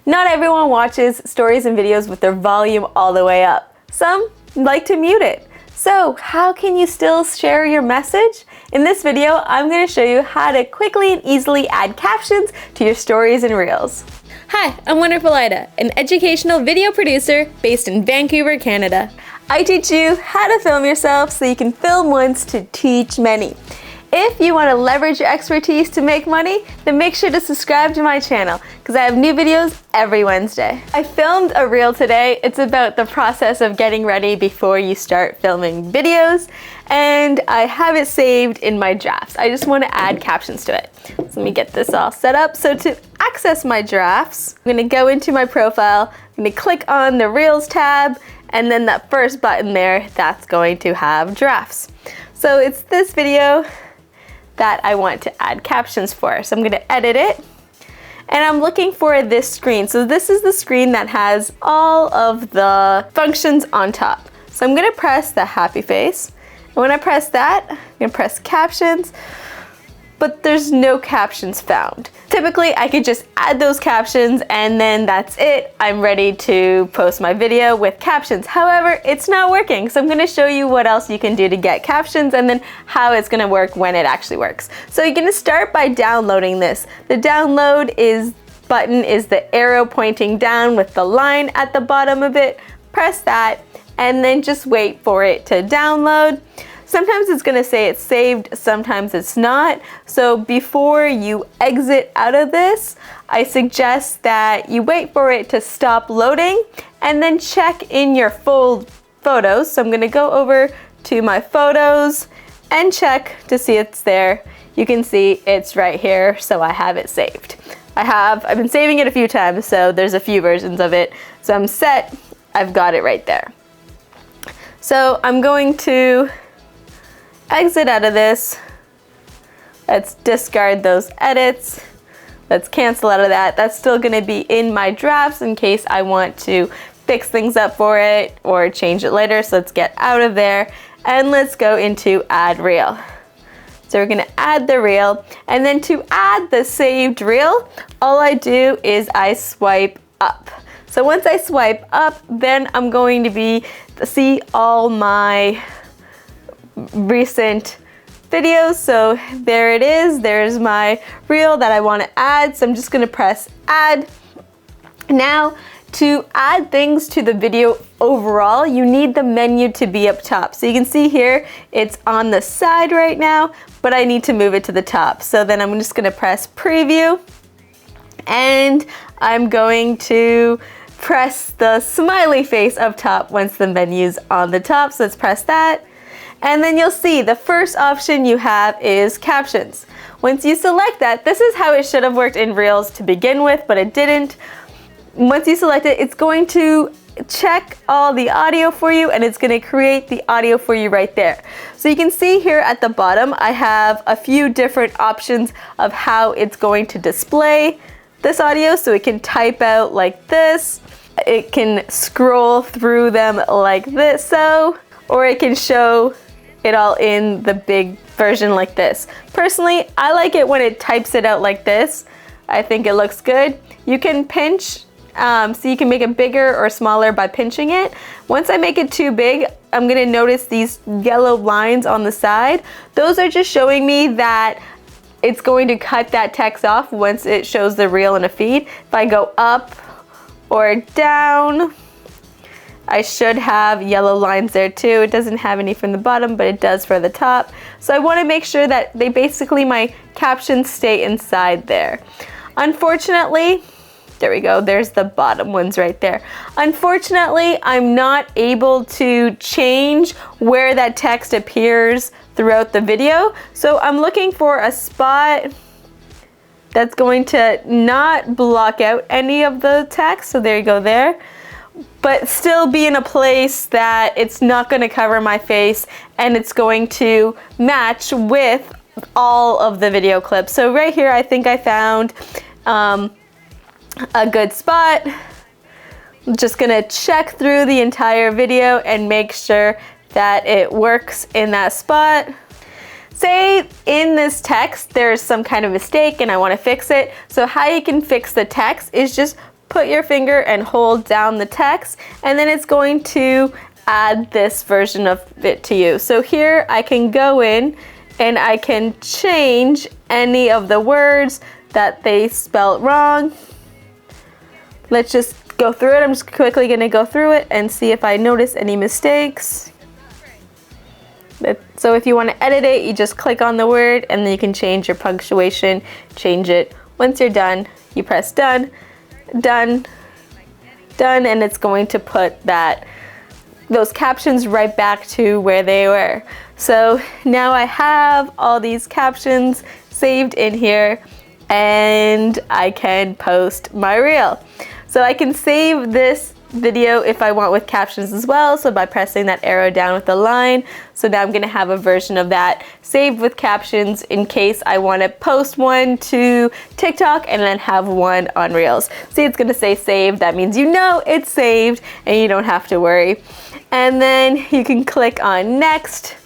Not everyone watches stories and videos with their volume all the way up. Some like to mute it. So how can you still share your message? In this video, I'm going to show you how to quickly and easily add captions to your stories and reels. Hi, I'm Wonderful Ida, an educational video producer based in Vancouver, Canada. I teach you how to film yourself so you can film once to teach many. If you want to leverage your expertise to make money, then make sure to subscribe to my channel because I have new videos every Wednesday. I filmed a reel today. It's about the process of getting ready before you start filming videos, and I have it saved in my drafts. I just want to add captions to it. So let me get this all set up. So to access my drafts, I'm going to go into my profile, I'm going to click on the Reels tab, and then that first button there, that's going to have drafts. So it's this video that I want to add captions for. So I'm going to edit it, and I'm looking for this screen. So this is the screen that has all of the functions on top. So I'm going to press the happy face, and when I press that, I'm going to press captions, but there's no captions found. Typically, I could just add those captions and then that's it. I'm ready to post my video with captions. However, it's not working. So I'm gonna show you what else you can do to get captions and then how it's gonna work when it actually works. So you're gonna start by downloading this. The download button is the arrow pointing down with the line at the bottom of it. Press that and then just wait for it to download. Sometimes it's going to say it's saved, sometimes it's not. So before you exit out of this, I suggest that you wait for it to stop loading and then check in your full photos. So I'm going to go over to my photos and check to see it's there. You can see it's right here, so I have it saved. I've been saving it a few times, so there's a few versions of it. So I'm set, I've got it right there. So I'm going to exit out of this. Let's discard those edits. Let's cancel out of that. That's still going to be in my drafts in case I want to fix things up for it or change it later. So let's get out of there and let's go into add reel. So we're going to add the reel, and then to add the saved reel, all I do is I swipe up. So once I swipe up, then I'm going to see all my recent videos. So there it is. There's my reel that I want to add. So I'm just going to press add. Now to add things to the video overall, you need the menu to be up top. So you can see here it's on the side right now, but I need to move it to the top. So then I'm just going to press preview, and I'm going to press the smiley face up top once the menu's on the top. So let's press that. And then you'll see the first option you have is captions. Once you select that, this is how it should have worked in Reels to begin with, but it didn't. Once you select it, it's going to check all the audio for you, and it's going to create the audio for you right there. So you can see here at the bottom, I have a few different options of how it's going to display this audio. So it can type out like this, it can scroll through them like this, or it can show it all in the big version like this. Personally, I like it when it types it out like this. I think it looks good. You can pinch, so you can make it bigger or smaller by pinching it. Once I make it too big, I'm gonna notice these yellow lines on the side. Those are just showing me that it's going to cut that text off once it shows the reel in a feed. If I go up or down, I should have yellow lines there too. It doesn't have any from the bottom, but it does for the top. So I want to make sure that my captions stay inside there. Unfortunately, there we go, there's the bottom ones right there. Unfortunately, I'm not able to change where that text appears throughout the video. So I'm looking for a spot that's going to not block out any of the text. So there you go there. But still be in a place that it's not going to cover my face and it's going to match with all of the video clips. So right here, I think I found a good spot. I'm just going to check through the entire video and make sure that it works in that spot. Say in this text there's some kind of mistake and I want to fix it. So how you can fix the text is just put your finger and hold down the text, and then it's going to add this version of it to you. So here I can go in and I can change any of the words that they spelled wrong. Let's just go through it. I'm just quickly going to go through it and see if I notice any mistakes. So if you want to edit it, you just click on the word and then you can change your punctuation, change it. Once you're done, you press done, done, done, and it's going to put those captions right back to where they were. So now I have all these captions saved in here and I can post my reel. So I can save this video if I want with captions as well, so by pressing that arrow down with the line. So now I'm going to have a version of that saved with captions in case I want to post one to TikTok and then have one on Reels. See, it's going to say saved. That means you know it's saved and you don't have to worry. And then you can click on next.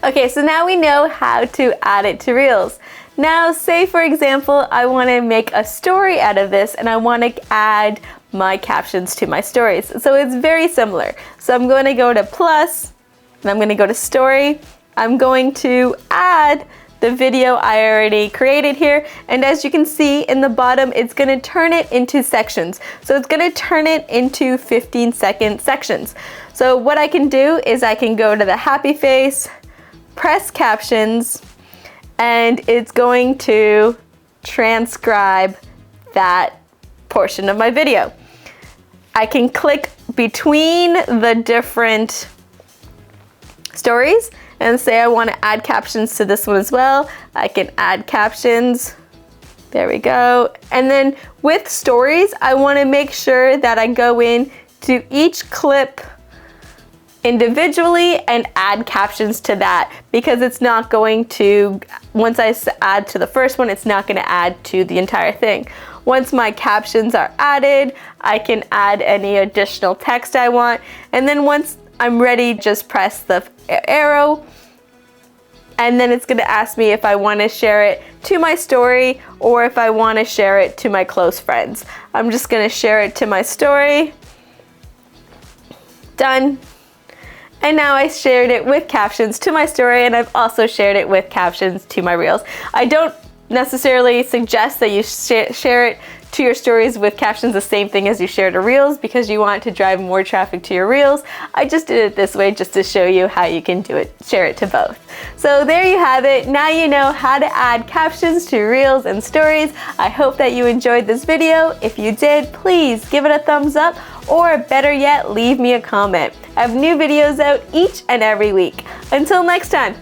Okay, so now we know how to add it to Reels. Now, say for example, I want to make a story out of this and I want to add my captions to my stories. So it's very similar. So I'm going to go to plus and I'm going to go to story. I'm going to add the video I already created here, and as you can see in the bottom, it's going to turn it into sections. So it's going to turn it into 15-second sections. So what I can do is I can go to the happy face, press captions, and it's going to transcribe that portion of my video. I can click between the different stories and say I want to add captions to this one as well. I can add captions. There we go. And then with stories, I want to make sure that I go in to each clip individually and add captions to that, because it's not going to, once I add to the first one, it's not going to add to the entire thing. Once my captions are added, I can add any additional text I want, and then once I'm ready, just press the arrow, and then it's going to ask me if I want to share it to my story or if I want to share it to my close friends. I'm just going to share it to my story. Done. And now I shared it with captions to my story, and I've also shared it with captions to my reels. I don't necessarily suggest that you share it to your stories with captions the same thing as you share to reels, because you want to drive more traffic to your reels. I just did it this way just to show you how you can do it, share it to both. So there you have it. Now you know how to add captions to reels and stories. I hope that you enjoyed this video. If you did, please give it a thumbs up, or better yet, leave me a comment. I have new videos out each and every week. Until next time,